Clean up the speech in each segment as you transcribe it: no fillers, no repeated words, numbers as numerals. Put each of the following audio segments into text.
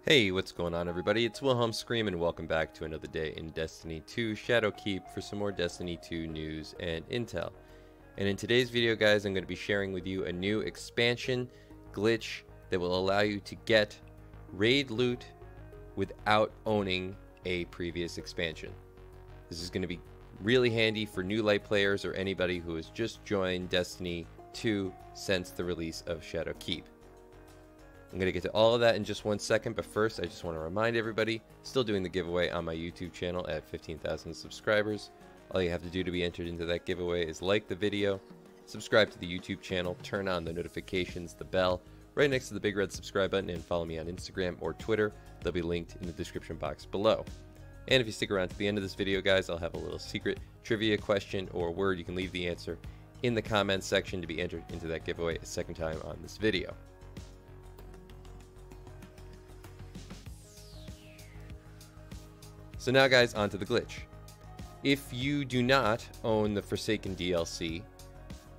Hey, what's going on everybody? It's Wilhelm Scream and welcome back to another day in Destiny 2 Shadowkeep for some more Destiny 2 news and intel. And in today's video, guys, I'm going to be sharing with you a new expansion glitch that will allow you to get raid loot without owning a previous expansion. This is going to be really handy for new light players or anybody who has just joined Destiny 2 since the release of Shadowkeep. I'm going to get to all of that in just one second, but first I just want to remind everybody, still doing the giveaway on my YouTube channel at 15,000 subscribers. All you have to do to be entered into that giveaway is like the video, subscribe to the YouTube channel, turn on the notifications, the bell, right next to the big red subscribe button, and follow me on Instagram or Twitter. They'll be linked in the description box below. And if you stick around to the end of this video, guys, I'll have a little secret trivia question or word. You can leave the answer in the comments section to be entered into that giveaway a second time on this video. So now, guys, onto the glitch. If you do not own the Forsaken DLC,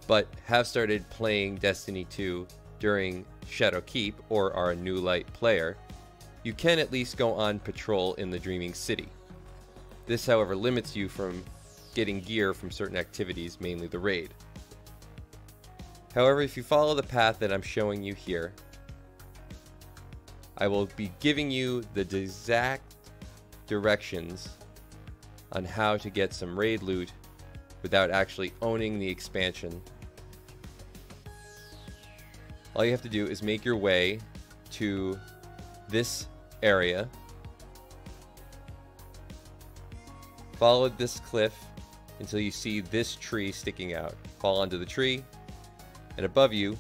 but have started playing Destiny 2 during Shadowkeep or are a new light player, you can at least go on patrol in the Dreaming City. This, however, limits you from getting gear from certain activities, mainly the raid. However, if you follow the path that I'm showing you here, I will be giving you the exact directions on how to get some raid loot without actually owning the expansion. All you have to do is make your way to this area, follow this cliff until you see this tree sticking out. Fall onto the tree, and above you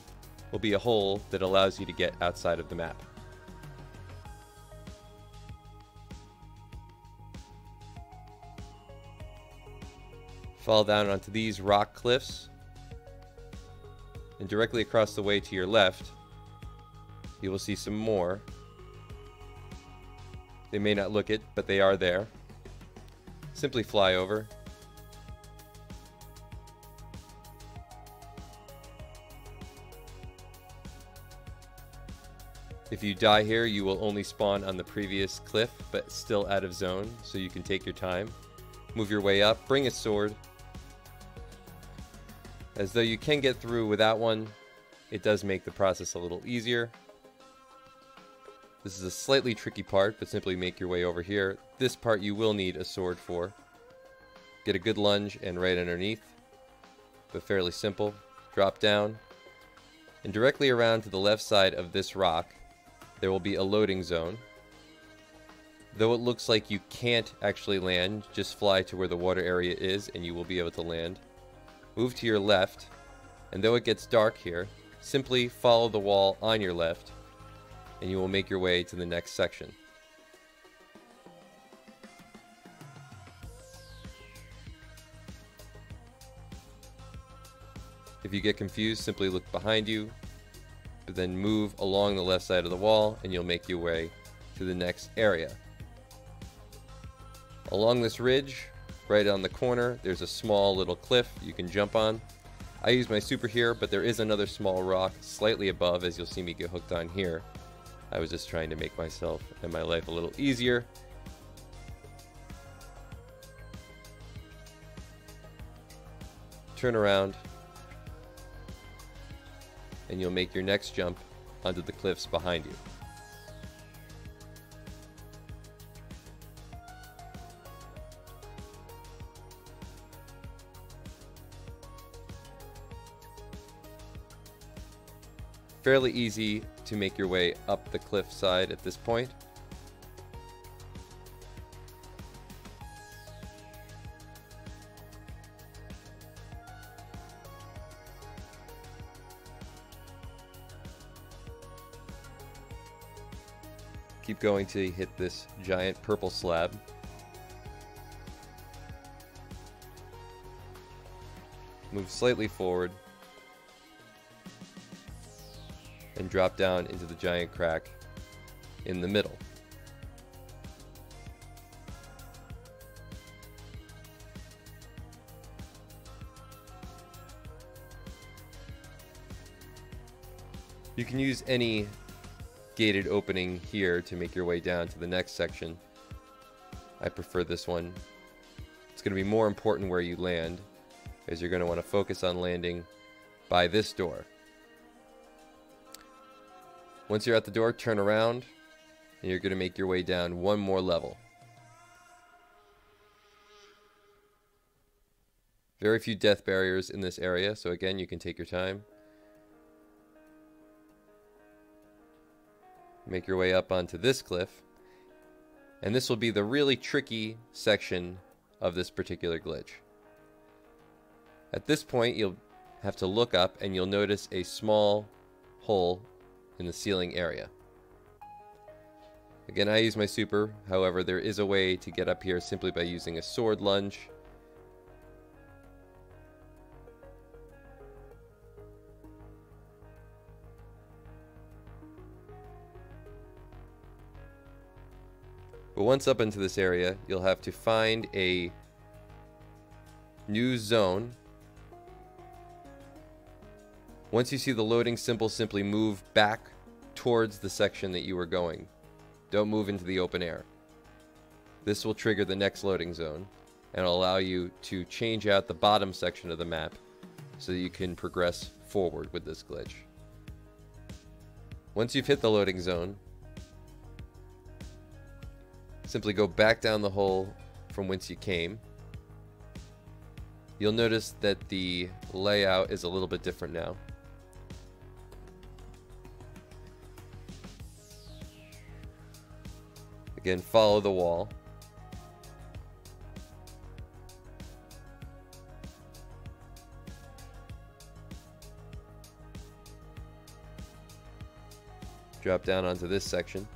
will be a hole that allows you to get outside of the map. Fall down onto these rock cliffs, and directly across the way to your left you will see some more. They may not look it, but they are there. Simply fly over. If you die here, you will only spawn on the previous cliff, but still out of zone, so you can take your time. Move your way up, bring a sword. As though you can get through without one, it does make the process a little easier. This is a slightly tricky part, but simply make your way over here. This part you will need a sword for. Get a good lunge and right underneath, but fairly simple. Drop down, and directly around to the left side of this rock, there will be a loading zone. Though it looks like you can't actually land, just fly to where the water area is and you will be able to land. Move to your left, and though it gets dark here, simply follow the wall on your left, and you will make your way to the next section. If you get confused, simply look behind you, but then move along the left side of the wall, and you'll make your way to the next area. Along this ridge, right on the corner, there's a small little cliff you can jump on. I use my super here, but there is another small rock slightly above, as you'll see me get hooked on here. I was just trying to make myself and my life a little easier. Turn around, and you'll make your next jump onto the cliffs behind you. Fairly easy to make your way up the cliff side at this point. Keep going till you hit this giant purple slab. Move slightly forward and drop down into the giant crack in the middle. You can use any gated opening here to make your way down to the next section. I prefer this one. It's going to be more important where you land, as you're going to want to focus on landing by this door. Once you're at the door, turn around, and you're going to make your way down one more level. Very few death barriers in this area, so again, you can take your time. Make your way up onto this cliff, and this will be the really tricky section of this particular glitch. At this point, you'll have to look up, and you'll notice a small hole in the ceiling area. Again, I use my super, however, there is a way to get up here simply by using a sword lunge. But once up into this area, you'll have to find a new zone. Once you see the loading symbol, simply move back towards the section that you were going. Don't move into the open air. This will trigger the next loading zone and will allow you to change out the bottom section of the map so that you can progress forward with this glitch. Once you've hit the loading zone, simply go back down the hole from whence you came. You'll notice that the layout is a little bit different now. Again, follow the wall. Drop down onto this section.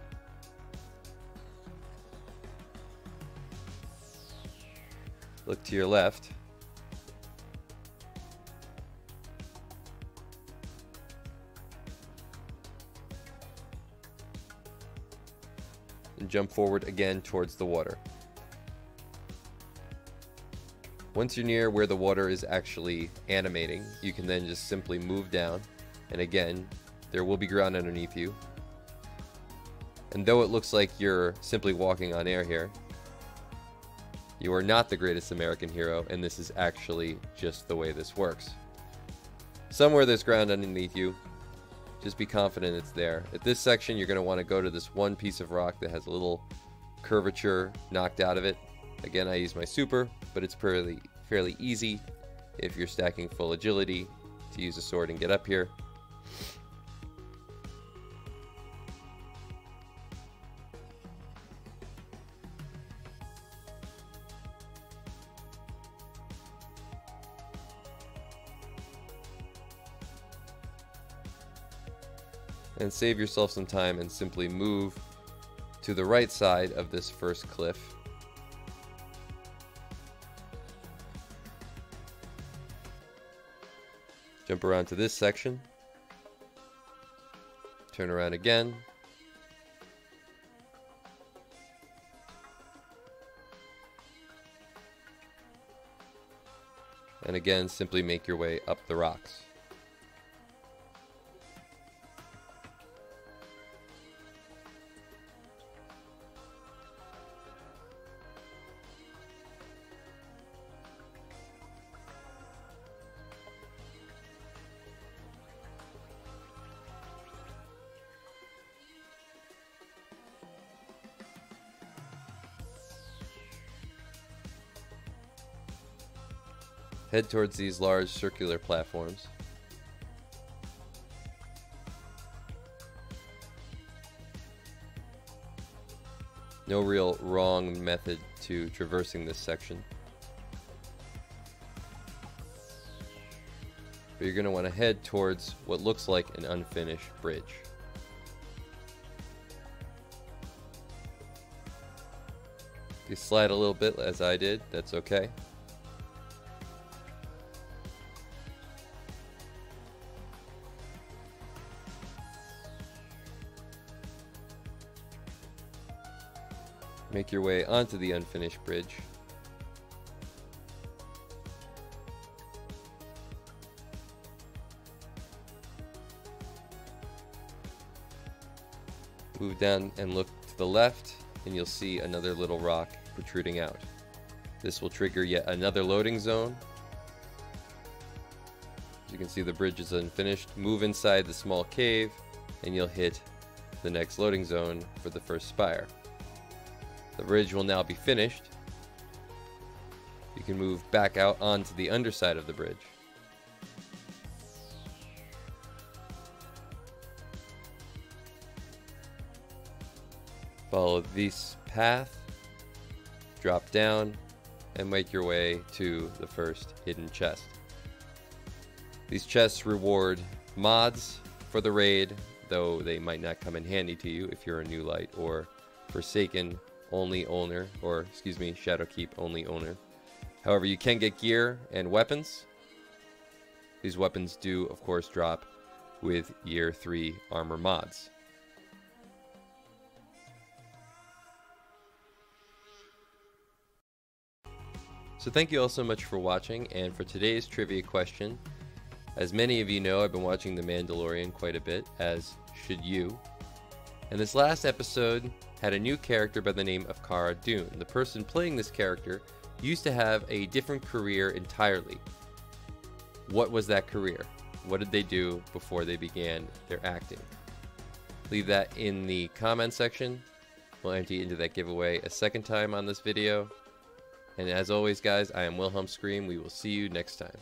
Look to your left. And jump forward again towards the water. Once you're near where the water is actually animating, you can then just simply move down. And again, there will be ground underneath you. And though it looks like you're simply walking on air here, you are not the greatest American hero, and this is actually just the way this works. Somewhere there's ground underneath you. Just be confident it's there. At this section, you're going to want to go to this one piece of rock that has a little curvature knocked out of it. Again, I use my super, but it's fairly easy if you're stacking full agility to use a sword and get up here. And save yourself some time and simply move to the right side of this first cliff. Jump around to this section. Turn around again. And again, simply make your way up the rocks. Head towards these large circular platforms. No real wrong method to traversing this section. But you're going to want to head towards what looks like an unfinished bridge. If you slide a little bit as I did, that's okay. Make your way onto the unfinished bridge. Move down and look to the left, and you'll see another little rock protruding out. This will trigger yet another loading zone. As you can see, the bridge is unfinished. Move inside the small cave, and you'll hit the next loading zone for the first spire. The bridge will now be finished. You can move back out onto the underside of the bridge. Follow this path, drop down, and make your way to the first hidden chest. These chests reward mods for the raid, though they might not come in handy to you if you're a new light or Forsaken only owner, or excuse me, Shadowkeep only owner. However, you can get gear and weapons. These weapons do, of course, drop with Year 3 armor mods. So thank you all so much for watching, and for today's trivia question, as many of you know, I've been watching The Mandalorian quite a bit, as should you. And this last episode had a new character by the name of Cara Dune. The person playing this character used to have a different career entirely. What was that career? What did they do before they began their acting? Leave that in the comment section. We'll enter you into that giveaway a second time on this video. And as always, guys, I am Wilhelm Scream. We will see you next time.